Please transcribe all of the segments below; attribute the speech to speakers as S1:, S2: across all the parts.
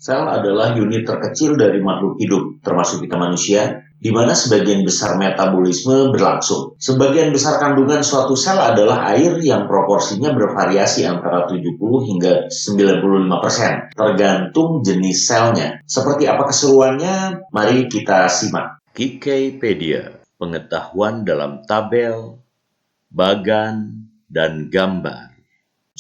S1: Sel adalah unit terkecil dari makhluk hidup, termasuk kita manusia, di mana sebagian besar metabolisme berlangsung. Sebagian besar kandungan suatu sel adalah air yang proporsinya bervariasi antara 70 hingga 95%, tergantung jenis selnya. Seperti apa keseruannya? Mari kita simak. Wikipedia, pengetahuan dalam tabel, bagan, dan gambar.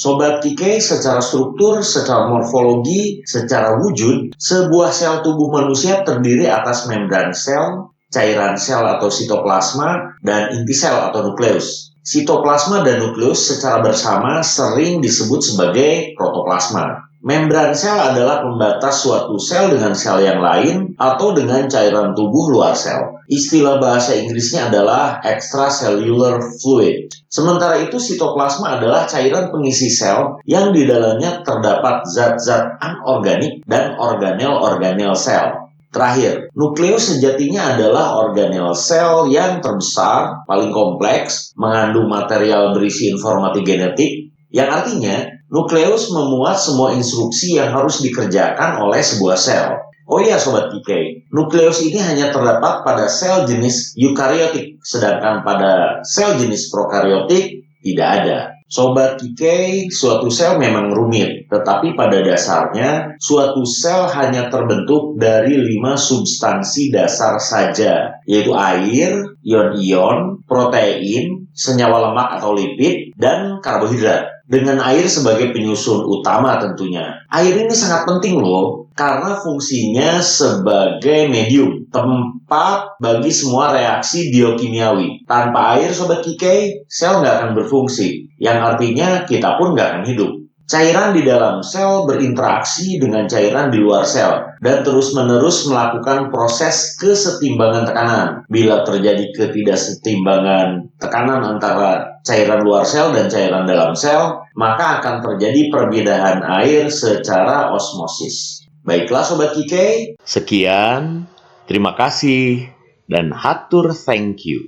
S1: Sobat Kike, secara struktur, secara morfologi, secara wujud, sebuah sel tubuh manusia terdiri atas membran sel, cairan sel atau sitoplasma, dan inti sel atau nukleus. Sitoplasma dan nukleus secara bersama sering disebut sebagai protoplasma. Membran sel adalah pembatas suatu sel dengan sel yang lain atau dengan cairan tubuh luar sel. Istilah bahasa Inggrisnya adalah extracellular fluid. Sementara itu sitoplasma adalah cairan pengisi sel yang di dalamnya terdapat zat-zat anorganik dan organel-organel sel. Terakhir, nukleus sejatinya adalah organel sel yang terbesar, paling kompleks, mengandung material berisi informasi genetik, yang artinya nukleus memuat semua instruksi yang harus dikerjakan oleh sebuah sel. Oh iya Sobat Kike, nukleus ini hanya terdapat pada sel jenis eukariotik, sedangkan pada sel jenis prokariotik tidak ada. Sobat Kike, suatu sel memang rumit, tetapi pada dasarnya suatu sel hanya terbentuk dari 5 substansi dasar saja, yaitu air, ion-ion, protein, senyawa lemak atau lipid, dan karbohidrat. Dengan air sebagai penyusun utama tentunya. Air ini sangat penting loh, karena fungsinya sebagai medium, tempat bagi semua reaksi biokimiawi. Tanpa air, Sobat Kike, sel nggak akan berfungsi, yang artinya kita pun nggak akan hidup. Cairan di dalam sel berinteraksi dengan cairan di luar sel dan terus-menerus melakukan proses kesetimbangan tekanan. Bila terjadi ketidaksetimbangan tekanan antara cairan luar sel dan cairan dalam sel, maka akan terjadi perbedaan air secara osmosis. Baiklah Sobat Kike, sekian, terima kasih, dan hatur thank you.